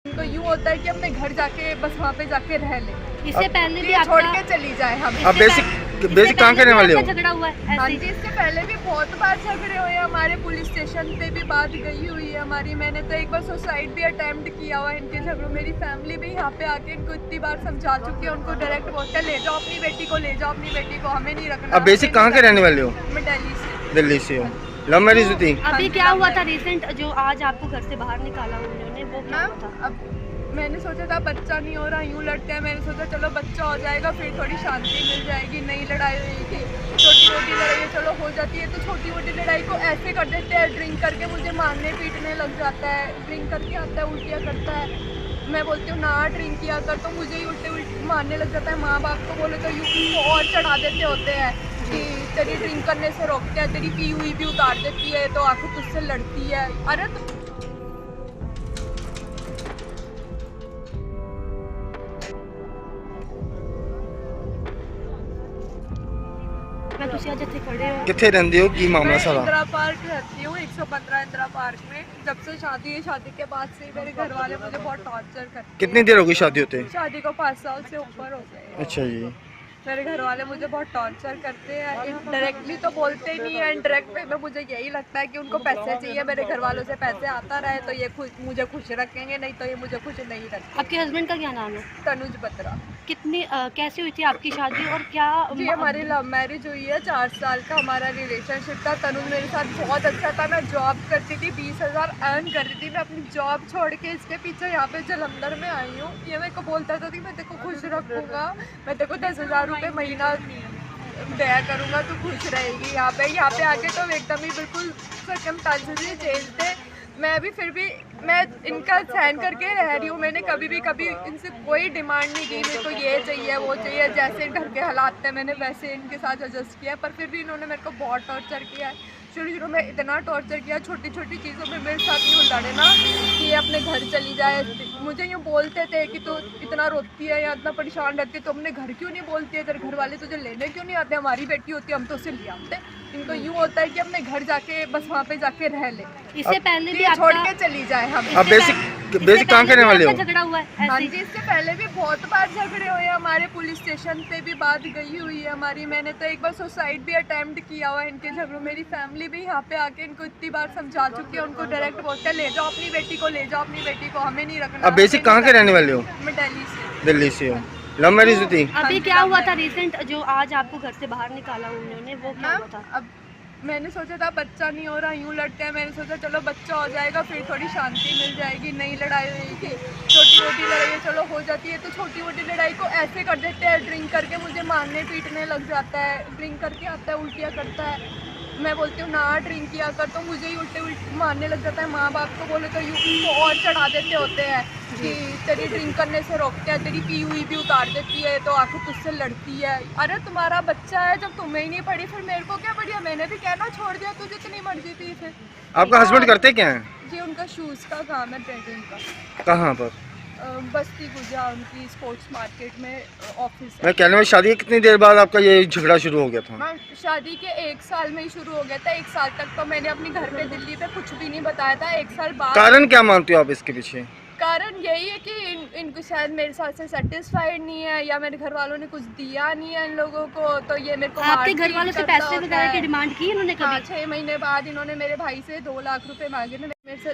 तो यूँ होता है कि अपने घर जाके बस वहाँ पे जाके रह ले, इससे पहले भी छोड़ आपका के चली जाए हम। अब बेसिक कहाँ के रहने वाले हो? झगड़ा हुआ है हाँ ऐसे जी, ही? इससे पहले भी बहुत बार झगड़े हुए हैं हमारे, पुलिस स्टेशन पे भी बात गई हुई है हमारी। मैंने तो एक बार सुसाइड भी अटेम्प्ट किया हुआ है इनके झगड़ों। मेरी फैमिली भी यहाँ पे आके इनको इतनी बार समझा चुकी है, उनको डायरेक्ट बोलते हैं ले जाओ अपनी बेटी को, ले जाओ अपनी बेटी को, हमें नहीं रखना। अब बेसिक कहाँ के रहने वाले हो? मैं दिल्ली से। दिल्ली से हो। लव मैरिज हुई थी? अभी क्या हुआ था रिसेंट जो आज आपको घर से बाहर निकाला उन्होंने, वो क्या हुआ था? अब मैंने सोचा था बच्चा नहीं हो रहा, यूँ लड़ते हैं, मैंने सोचा चलो बच्चा हो जाएगा फिर थोड़ी शांति मिल जाएगी, नई लड़ाई हुई थी, छोटी मोटी लड़ाई चलो हो जाती है, तो छोटी मोटी लड़ाई को ऐसे कर देते हैं, ड्रिंक करके मुझे मारने पीटने लग जाता है, ड्रिंक करके आता है, उल्टियाँ करता है। मैं बोलती हूँ ना ड्रिंक किया कर, तो मुझे ही उल्टे मारने लग जाता है। माँ बाप को बोले तो यूँ और चढ़ा देते होते हैं कि तेरी ड्रिंक करने से रोकते हैं, तेरी पी हुई भी उतार देती है तो आखिर तुझसे लड़ती है। अरे तो मैं तुझे आज ਇੱਥੇ खड़े हो कितने रहंदे हो की मामला मैं सारा? इंदिरा पार्क रहती हूँ, 115 इंदिरा पार्क में। जब से शादी है, शादी के बाद से मेरे घर वाले मुझे बहुत टॉर्चर करते हैं। कितनी देर हो गई शादी होते? शादी को 5 साल से ऊपर हो गए। अच्छा जी। मेरे घर वाले मुझे बहुत टॉर्चर करते हैं, डायरेक्टली तो बोलते नहीं है, इनडायरेक्ट वे में मुझे यही लगता है कि उनको पैसे चाहिए, मेरे घर वालों से पैसे आता रहे तो ये मुझे खुश रखेंगे, नहीं तो ये मुझे खुश नहीं रखेंगे। आपके हस्बैंड का क्या नाम है? तनुज बत्रा। कितनी कैसे हुई थी आपकी शादी और क्या? जी हमारी लव मैरिज हुई है, 4 साल का हमारा रिलेशनशिप था। तनुज मेरे साथ बहुत अच्छा था, मैं जॉब करती थी, 20,000 अर्न कर रही थी। मैं अपनी जॉब छोड़ के इसके पीछे यहाँ पे जलंधर में आई हूँ। ये मेरे को बोलता था कि मैं तेरे को खुश रखूँगा, मैं तेरे को 10,000 रुपये महीना दया करूँगा, तू खुश रहेगी। यहाँ पे आके तो एकदम ही बिल्कुल सर्कमस्टेंसेस ही चेंज थे। मैं भी फिर भी मैं इनका सहन करके रह रही हूँ। मैंने कभी इनसे कोई डिमांड नहीं की, मेरे को ये चाहिए वो चाहिए। जैसे घर के हालात थे मैंने वैसे इनके साथ एडजस्ट किया, पर फिर भी इन्होंने मेरे को बहुत टॉर्चर किया है। शुरू में इतना टॉर्चर किया, छोटी छोटी चीज़ों में मेरे साथ यूँ लड़े ना कि ये अपने घर चली जाए। मुझे यूँ बोलते थे कि तू इतना रोती है या इतना परेशान रहती है तो अपने घर क्यों नहीं बोलती है, तेरे घर वाले तुझे लेने क्यों नहीं आते, हमारी बेटी होती है हम तो उसे ले आते। इनको यूँ होता है कि अपने घर जाके बस वहाँ पे जाके रह ले, इससे पहले भी छोड़ आपका के चली जाए हम। अब बेसिक कहाँ के रहने वाले हो? झगड़ा हुआ है हाँ ऐसे ही? जी, इससे पहले भी बहुत बार झगड़े हुए हैं हमारे, पुलिस स्टेशन पे भी बात गई हुई है हमारी। मैंने तो एक बार सुसाइड भी अटेम्प्ट किया हुआ है इनके झगड़ों। मेरी फैमिली भी यहाँ पे आके इनको इतनी बार समझा चुकी है, उनको डायरेक्ट बोलते हैं ले जाओ अपनी बेटी को, ले जाओ अपनी बेटी को, हमें नहीं रखना। अब बेसिक कहाँ के रहने वाले हो? मैं दिल्ली से। दिल्ली से हो। लव मैरिज हुई थी? अभी क्या हुआ था रिसेंट जो आज आपको घर से बाहर निकाला उन्होंने, वो क्या हुआ था? अब मैंने सोचा था बच्चा नहीं हो रहा, यूँ लड़ते हैं, मैंने सोचा चलो बच्चा हो जाएगा फिर थोड़ी शांति मिल जाएगी, नई लड़ाई हुई थी, छोटी मोटी लड़ाई चलो हो जाती है, तो छोटी मोटी लड़ाई को ऐसे कर देते हैं, ड्रिंक करके मुझे मारने पीटने लग जाता है, ड्रिंक करके आता है, उल्टियाँ करता है। मैं बोलती हूँ ना ड्रिंक किया कर, तो मुझे ही उल्टे मारने लग जाता है। माँ बाप को बोले तो यूँ और चढ़ा देते होते हैं कि तेरी ड्रिंक करने से रोकते हैं, तेरी पी हुई भी उतार देती है तो आखिर तुझसे लड़ती है। अरे तुम्हारा बच्चा है, जब तुम्हें ही नहीं पड़ी फिर मेरे को क्या बढ़िया, मैंने भी कहना छोड़ दिया, तुझे इतनी मर्जी थी फिर। आपका हस्बैंड करते क्या हैं? जी उनका शूज़ का काम है, ट्रेडिंग का। कहाँ पर? बस्ती गुजा उनकी स्पोर्ट्स मार्केट में ऑफिस है। मैं कहने में शादी के कितनी देर बाद आपका ये झगड़ा शुरू हो गया था? हाँ, शादी के 1 साल में ही शुरू हो गया था। 1 साल तक तो मैंने अपनी घर पे दिल्ली पे कुछ भी नहीं बताया था। 1 साल बाद कारण क्या मानते हो आप इसके पीछे? कारण यही है कि इनको शायद मेरे साथ से सेटिस्फाइड नहीं है, या मेरे घर वालों ने कुछ दिया नहीं है इन लोगों को, तो ये मेरे को आपके घर वालों से पैसे वगैरह की डिमांड की इन्होंने हाँ, कभी? 6 महीने बाद इन्होंने मेरे भाई से 2 लाख रुपए मांगे थे मेरे से,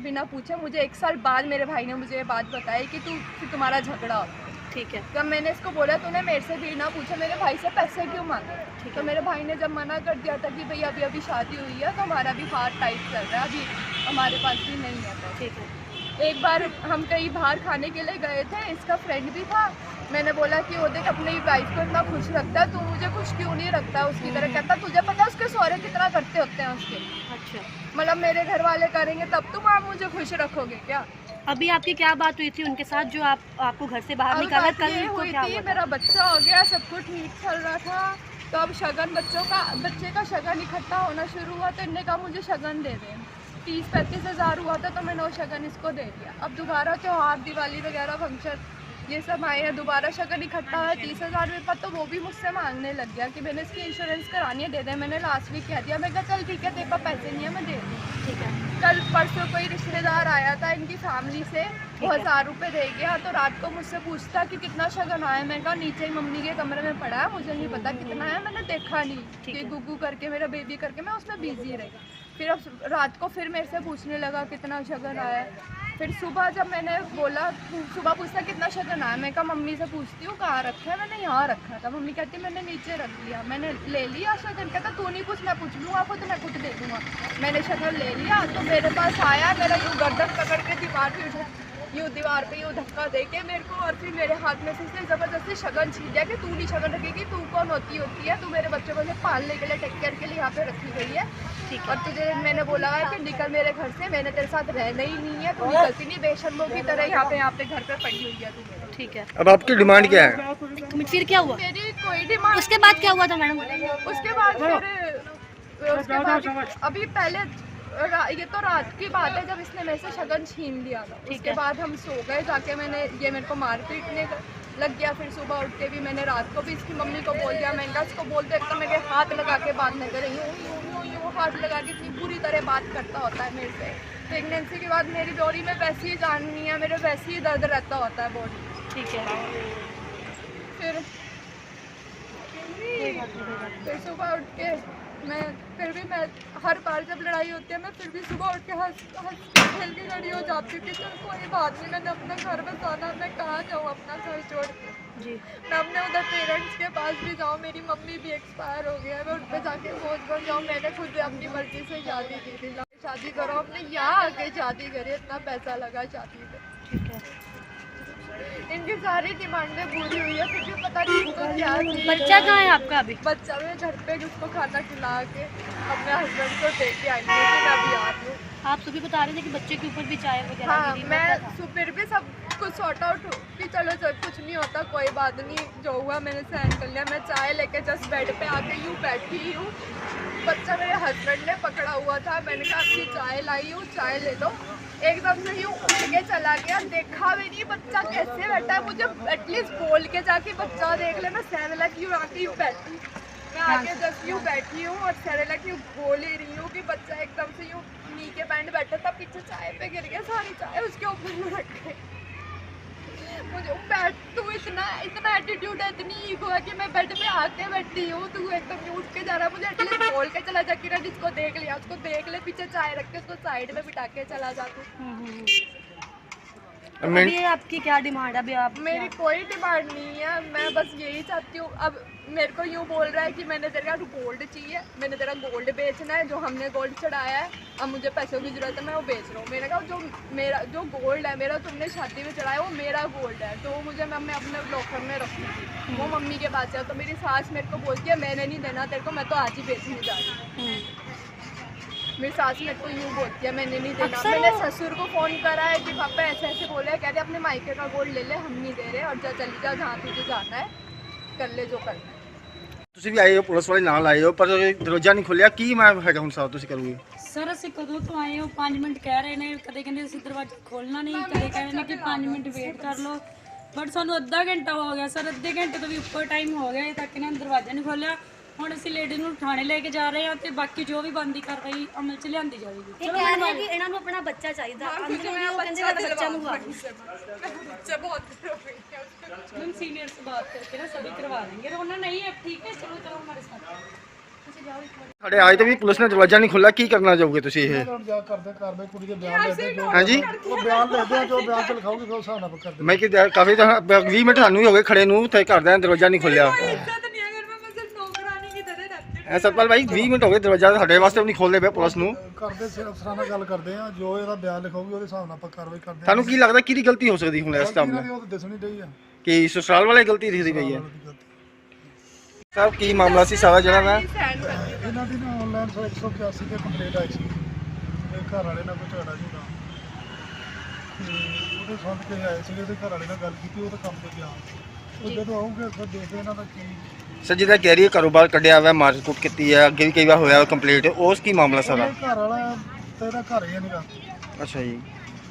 बिना पूछे। मुझे 1 साल बाद मेरे भाई ने मुझे ये बात बताई कि तुम्हारा झगड़ा हो। ठीक है। जब मैंने इसको बोला तूने मेरे से भी ना पूछा, मेरे भाई से पैसे क्यों मांगे, तो मेरे भाई ने जब मना कर दिया था कि भाई अभी शादी हुई है तो हमारा भी हाथ टाइट चल रहा है, अभी हमारे पास भी नहीं है पैसे। ठीक है। एक बार हम कहीं बाहर खाने के लिए गए थे, इसका फ्रेंड भी था। मैंने बोला कि वो देख अपनी वाइफ को इतना खुश रखता है, तू मुझे खुश क्यों नहीं रखता उसकी तरह। कहता तुझे पता है उसके सौरे कितना करते होते हैं उसके। अच्छा, मतलब मेरे घर वाले करेंगे तब तुम आप मुझे खुश रखोगे क्या? अभी आपकी क्या बात हुई थी उनके साथ जो आपको घर से बाहर अब निकाला? बात कल ये को हुई क्या थी, हुआ था? मेरा बच्चा हो गया, सब कुछ ठीक चल रहा था, तो अब शगन बच्चे का शगन इकट्ठा होना शुरू हुआ, तो इनने कहा मुझे शगन दे दें। 30-35 हज़ार हुआ था तो मैंने वो शगन इसको दे दिया। अब दोबारा त्योहार दिवाली वगैरह फंक्शन ये सब आए हैं, दोबारा शगन इकट्ठा है 30,000 रुपये पर, तो वो भी मुझसे मांगने लग गया कि मैंने इसकी इंश्योरेंस करानी है, दे दे। मैंने लास्ट वीक कह दिया, मैं कहा चल ठीक है, तेरे पास पैसे नहीं है, मैं दे दूँ। ठीक है। कल परसों कोई रिश्तेदार आया था इनकी फैमिली से, वो 1000 रुपये दे गया, तो रात को मुझसे पूछता कि कितना शगन आया। मैं कहा नीचे ही मम्मी के कमरे में पड़ा है, मुझे नहीं पता कितना है, मैंने देखा नहीं कि गुगू करके मेरा बेबी करके मैं उसमें बिजी रही। फिर अब रात को फिर मेरे से पूछने लगा कितना शगन आया है। फिर सुबह जब मैंने बोला, सुबह पूछता कितना शगन आया, मैं कहा मम्मी से पूछती हूँ कहाँ रखा है, मैंने यहाँ रखा था। मम्मी कहती मैंने नीचे रख लिया, मैंने ले लिया शगन। कहता तू नहीं पूछ, मैं पूछ लूँगा आपको, तो मैं खुद दे दूँगा। मैंने शगन ले लिया, तो मेरे पास आया, मेरा यूँ गर्दन पकड़ के दीवार पे यूँ धक्का दे के मेरे को, और फिर मेरे हाथ में से इसने ज़बरदस्ती शगन छीन दिया कि तू नहीं शगन रखेगी, तू कौन होती है, तू मेरे बच्चों को पालने के लिए, टेक केयर के लिए यहाँ पे रखी गई है। और तुझे मैंने बोला है कि निकल मेरे घर से, मैंने तेरे साथ रहना ही नहीं है, तू निकलती नहीं, बेशर्मों की तरह यहाँ पे घर पे पड़ी हुई है तू। ठीक है। अब आपकी डिमांड क्या है? फिर क्या हुआ? मेरी कोई डिमांड। उसके बाद क्या हुआ था मैडम? उसके बाद अभी पहले ये तो रात की बात है जब इसने मेरे से शगन छीन लिया था। उसके बाद हम सो गए जाके, ये मेरे को मार पीटने लग गया। फिर सुबह उठ के भी मैंने रात को भी इसकी मम्मी को बोल दिया, मैं इसको बोलते एक तो मेरे हाथ लगा के बात नहीं कर रही हूँ, हाथ लगा के इतनी पूरी तरह बात करता होता है मेरे से। प्रेगनेंसी के बाद मेरी बॉडी में वैसे ही जान नहीं है, मेरे वैसे ही दर्द रहता होता है बॉडी। ठीक है। फिर सुबह उठ के मैं हर बार जब लड़ाई होती है मैं फिर भी सुबह उठ के हंस खेल के खड़ी हो जाती हूँ कि चल कोई बात नहीं, मैंने अपना घर बसाना, मैं कहाँ जाऊँ अपना घर छोड़ के। जी। मैं अपने उधर पेरेंट्स के पास भी जाऊँ, मेरी मम्मी भी एक्सपायर हो गया है, मैं उन पर जाके सोच कर जाऊँ। मैंने खुद अपनी मर्जी से शादी की थी, शादी करो अपने यहाँ आके शादी करे, इतना पैसा लगा शादी में। ठीक है। इनकी सारी डिमांडें पूरी हुई है, फिर भी पता नहीं इनको क्या चाहिए। बच्चा कहाँ है आपका अभी? बच्चा मैं घर पे उसको खाना खिला के अपने हस्बैंड को दे के आई, लेकिन अभी आ रही हूँ। आप सुबह बता रहे थे कि बच्चे के ऊपर भी चाय वगैरह हाँ, गिरी, मैं था। फिर भी सब कुछ सॉर्ट आउट कि चलो कुछ नहीं होता, कोई बात नहीं, जो हुआ मैंने सहन कर लिया। मैं चाय लेके जस्ट बेड पे आके यूँ बैठी हूँ, बच्चा मेरे हस्बैंड ने पकड़ा हुआ था, मैंने कहा आपकी चाय लाई हूँ, चाय ले लो। एकदम से यूँ उठ के चला गया, देखा भी नहीं बच्चा कैसे बैठा है, मुझे एटलीस्ट बोल के जाके बच्चा देख ले। मैं सेरेलैक यूँ आके यूँ बैठी, मैं आके जस्ट यूँ बैठी हूँ और सेरेलैक यूँ बोल ही रही हूँ कि बच्चा एकदम से यूँ नी के बैंड बैठा था, पीछे चाय पे गिर गया, सारी चाय उसके ऊपर में रख गई। मुझे बैठ, तू इतना एटीट्यूड है, इतनी ईगो है कि मैं बेड पे आके बैठी हूँ, तू एकदम उठ के जा रहा है, मुझे एटलीस्ट बोल के चला जा कि जिसको देख लिया उसको देख ले, पीछे चाय रख के उसको साइड में बिठा के चला जा तू। अभी आपकी क्या डिमांड है? अभी आप मेरी कोई डिमांड नहीं है, मैं बस यही चाहती हूँ। अब मेरे को यूँ बोल रहा है कि मैंने तेरा गोल्ड चाहिए, मैंने तेरा गोल्ड बेचना है, जो हमने गोल्ड चढ़ाया है, अब मुझे पैसों की ज़रूरत है, मैं वो बेच रहा हूँ। मैंने कहा जो गोल्ड है मेरा, तुमने शादी में चढ़ाया वो मेरा गोल्ड है, तो मुझे मैं अपने लॉकर में रखूँगी, वो मम्मी के पास है। तो मेरी सास मेरे को बोलती है मैंने नहीं देना तेरे को, मैं तो आज ही बेचने जा रही हूँ। मेरी सास मेरे को यूँ बोलती है मैंने नहीं देना। मैंने ससुर को फ़ोन करा है कि पापा ऐसे ऐसे बोले, कहते अपने मायके का गोल्ड ले ले, हम नहीं दे रहे, और चली जा जहाँ तुझे जाना है, कर ले जो करना है। ਤੁਸੀਂ ਵੀ ਆਏ ਹੋ, ਪੁਲਿਸ ਵਾਲੇ ਨਾਲ ਆਏ ਹੋ, ਪਰ ਦਰਵਾਜ਼ਾ ਨਹੀਂ ਖੁੱਲਿਆ, ਕੀ ਮੈਂ ਹੈਗਾ ਹੁਣ ਸਾਹਿਬ ਤੁਸੀਂ ਕਰੋਗੇ? ਸਰ ਅਸੀਂ ਕਦੋਂ ਤੋਂ ਆਏ ਹੋ, 5 ਮਿੰਟ ਕਹਿ ਰਹੇ ਨੇ, ਕਦੇ ਕਹਿੰਦੇ ਅਸੀਂ ਦਰਵਾਜ਼ਾ ਖੋਲਣਾ ਨਹੀਂ, ਕਦੇ ਕਹਿੰਦੇ ਨੇ ਕਿ 5 ਮਿੰਟ ਵੇਟ ਕਰ ਲਓ, ਬਟ ਸਾਨੂੰ ਅੱਧਾ ਘੰਟਾ ਹੋ ਗਿਆ ਸਰ, ਅੱਧੇ ਘੰਟੇ ਤੋਂ ਵੀ ਉੱਪਰ ਟਾਈਮ ਹੋ ਗਿਆ, ਅਜੇ ਤੱਕ ਇਹਨਾਂ ਨੇ ਦਰਵਾਜ਼ਾ ਨਹੀਂ ਖੋਲ੍ਹਿਆ। ਹੁਣ ਅਸੀਂ ਲੇਡੀ ਨੂੰ ਥਾਣੇ ਲੈ ਕੇ ਜਾ ਰਹੇ ਹਾਂ ਤੇ ਬਾਕੀ ਜੋ ਵੀ ਬਣਦੀ ਕਾਰਵਾਈ ਅਮਲ 'ਚ ਲਿਆਂਦੀ ਜਾਵੇਗੀ। ਇਹ ਕਹਿ ਰਹੇ ਕਿ ਇਹਨਾਂ ਨੂੰ ਆਪਣਾ ਬੱਚਾ ਚਾਹੀਦਾ, ਅੰਦਰੋਂ ਉਹ ਕਹਿੰਦੇ ਮੈਂ ਬੱਚਾ ਮੰਗਵਾ ਦੂੰ। बच्चा बहुत हम सीनियर से बात करके ना सभी करवा देंगे, रोना नहीं है, ठीक है, चलो चलो हमारे साथ। ਸਾਡੇ ਆਏ ਤੇ ਵੀ ਪੁਲਿਸ ਨੇ ਦਰਵਾਜ਼ਾ ਨਹੀਂ ਖੋਲ੍ਹਿਆ, ਕੀ ਕਰਨਾ ਚਾਹੋਗੇ ਤੁਸੀਂ ਇਹ? ਜਾ ਕਰਦੇ ਕਾਰਵਾਈ, ਕੁੜੀ ਦੇ ਬਿਆਨ ਲੈਦੇ ਜੋ ਹਾਂਜੀ, ਉਹ ਬਿਆਨ ਲੈਦੇ ਆ, ਜੋ ਬਿਆਨ ਚ ਲਿਖਾਓਗੇ ਫਿਰ ਉਸ ਹਿਸਾਬ ਨਾਲ ਕਰਦੇ। ਮੈਂ ਕਿ ਕਾਫੀ 20 ਮਿੰਟ ਸਾਨੂੰ ਹੀ ਹੋ ਗਏ ਖੜੇ ਨੂੰ, ਤੇ ਘਰਦਿਆਂ ਨੇ ਦਰਵਾਜ਼ਾ ਨਹੀਂ ਖੋਲ੍ਹਿਆ। इज्जत नहीं है घर में, मैं सिर्फ नौकरानी की तरह रहती हूँ। ਸਤਪਾਲ ਭਾਈ 20 ਮਿੰਟ ਹੋ ਗਏ, ਦਰਵਾਜ਼ਾ ਸਾਡੇ ਵਾਸਤੇ ਵੀ ਨਹੀਂ ਖੋਲ੍ਹਦੇ ਪਏ ਪੁਲਿਸ ਨੂੰ। ਕਰਦੇ ਅਫਸਰਾਂ ਨਾਲ ਗੱਲ ਕਰਦੇ ਆ, ਜੋ ਇਹਦਾ ਬਿਆਨ ਲਿਖਾਓਗੇ ਉਹਦੇ ਹਿਸਾਬ ਨਾਲ ਆਪਾਂ ਕਾਰਵਾਈ ਕਰਦੇ ਆ। ਤੁਹਾਨੂੰ ਕੀ ਲੱਗਦਾ ਕਿਹਦੀ ਗਲਤੀ ਹੋ ਸਕਦੀ ਹੁਣ ਇਸ ਟਾਈਮ ਇਹਨਾਂ ਦੀ ਉਹ ਤਾਂ ਦਿਸਣੀ ਡਈ ਆ ਕਿ ਸਸੁਰਾਲ ਵਾਲੇ ਗਲਤੀ ਦਿਖਦੀ ਪਈ ਹੈ? ਉਹਦੀ ਗਲਤੀ। ਸਾਹਿਬ ਕੀ ਮਾਮਲਾ ਸੀ ਸਾਰਾ ਜਿਹੜਾ ਮੈਂ ਇਹਨਾਂ ਦੀ ਨਾ ਆਨਲਾਈਨ 181 ਤੇ ਕੰਪਲੇਂਟ ਆਈ ਸੀ, ਇਹ ਘਰ ਵਾਲੇ ਨਾਲ ਕੋਈ ਝਗੜਾ ਸੀਗਾ, ਤੇ ਉਹਦੇ ਸੰਬੰਧ ਕੇ ਆਏ ਸੀ, ਉਹਦੇ ਘਰ ਵਾਲੇ ਨਾਲ ਗੱਲ ਕੀਤੀ, ਉਹ ਤਾਂ ਕੰਮ ਤੇ ਗਿਆ, ਉਹ ਜਦੋਂ ਆਉਗੇ ਫਿਰ ਦੇਖਦੇ ਇਹਨਾਂ ਦਾ ਕੀ। ਸਰ ਜਿਹਦਾ ਕਹਿ ਰਹੀ ਹੈ ਕਾਰੋਬਾਰ ਕੱਢਿਆ ਹੋਇਆ, ਮਾਰਕੁੱਟ ਕੀਤੀ ਹੈ, ਅੱਗੇ ਵੀ ਕਈ ਵਾਰ ਹੋਇਆ ਕੰਪਲੀਟ, ਉਸ ਕੀ ਮਾਮਲਾ ਸਾਰਾ? ਘਰ ਵਾਲਾ ਤੇ ਇਹਦਾ ਘਰ ਹੀ ਨਹੀਂਗਾ, ਅੱਛਾ ਜੀ।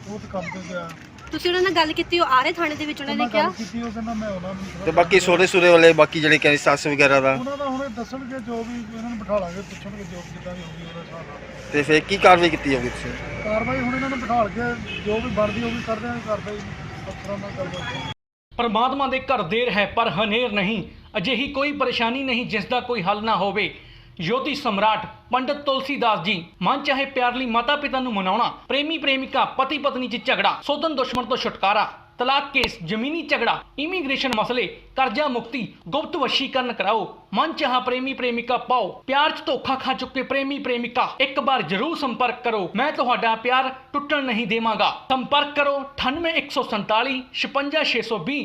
ਉਹ ਤਾਂ ਕੰਮ ਤੇ ਗਿਆ, ਤੁਸੀਂ ਉਹਨਾਂ ਨਾਲ ਗੱਲ ਕੀਤੀ, ਉਹ ਆ ਰਹੇ ਥਾਣੇ ਦੇ ਵਿੱਚ, ਉਹਨਾਂ ਨੇ ਮੈਂ ਕਿਹਾ ਗੱਲ ਕੀਤੀ, ਉਹ ਕਹਿੰਦਾ ਮੈਂ ਉਹਨਾਂ ਨੂੰ ਤੇ ਬਾਕੀ ਸੋਰੇ ਵਾਲੇ ਬਾਕੀ ਜਿਹੜੇ ਕਹਿੰਦੇ ਸੱਸ ਵਗੈਰਾ ਦਾ ਉਹਨਾਂ ਦਾ ਹੁਣ ਦੱਸਣਗੇ, ਜੋ ਵੀ ਇਹਨਾਂ ਨੂੰ ਬਿਠਾ ਲਾਂਗੇ, ਪੁੱਛਣਗੇ ਜੋ ਜਿੱਦਾਂ ਵੀ ਹੋਊਗੀ ਉਹਦੇ ਹਿਸਾਬ ਨਾਲ ਤੇ ਫਿਰ ਕੀ ਕਾਰਵਾਈ ਕੀਤੀ ਜਾਊਗੀ ਤੁਸੀਂ? ਕਾਰਵਾਈ ਹੁਣ ਇਹਨਾਂ ਨੂੰ ਬਿਠਾ ਕੇ ਜੋ ਵੀ ਬਣਦੀ ਉਹ ਵੀ ਕਰਦੇ ਆਂ, ਕਾਰਵਾਈ ਅਫਸਰਾਂ ਨਾਲ ਗੱਲਬਾਤ। ਪਰਮਾਤਮਾ ਦੇ ਘਰ ਦੇਰ ਹੈ ਪਰ ਹਨੇਰ ਨਹੀਂ। ਅਜਿਹੀ ਕੋਈ ਪਰੇਸ਼ਾਨੀ ਨਹੀਂ ਜਿਸ ਦਾ ਕੋਈ ਹੱਲ ਨਾ ਹੋਵੇ। ਯੋਤੀ ਸਮਰਾਟ ਪੰਡਤ ਤੁਲਸੀਦਾਸ ਜੀ। ਮਨ ਚਾਹੇ ਪਿਆਰ ਲਈ ਮਾਤਾ ਪਿਤਾ ਨੂੰ ਮਨਾਉਣਾ, ਪ੍ਰੇਮੀ ਪ੍ਰੇਮਿਕਾ ਪਤੀ ਪਤਨੀ 'ਚ ਝਗੜਾ, ਸੋਧਨ ਦੁਸ਼ਮਣ ਤੋਂ ਛੁਟਕਾਰਾ, ਤਲਾਕ ਕੇਸ, ਜ਼ਮੀਨੀ ਝਗੜਾ, ਇਮੀਗ੍ਰੇਸ਼ਨ ਮਸਲੇ, ਕਰਜ਼ਾ ਮੁਕਤੀ, ਗੁਪਤ ਵਸ਼ੀਕਰਨ ਕਰਾਓ, ਮਨ ਚਾਹਾ ਪ੍ਰੇਮੀ ਪ੍ਰੇਮਿਕਾ ਪਾਓ। ਪਿਆਰ 'ਚ ਧੋਖਾ ਖਾ ਚੁੱਕੇ ਪ੍ਰੇਮੀ ਪ੍ਰੇਮਿਕਾ ਇੱਕ ਵਾਰ ਜ਼ਰੂਰ ਸੰਪਰਕ ਕਰੋ। ਮੈਂ ਤੁਹਾਡਾ ਪਿਆਰ ਟੁੱਟਣ ਨਹੀਂ ਦੇਵਾਂਗਾ। ਸੰਪਰਕ ਕਰੋ 98 147 56 620।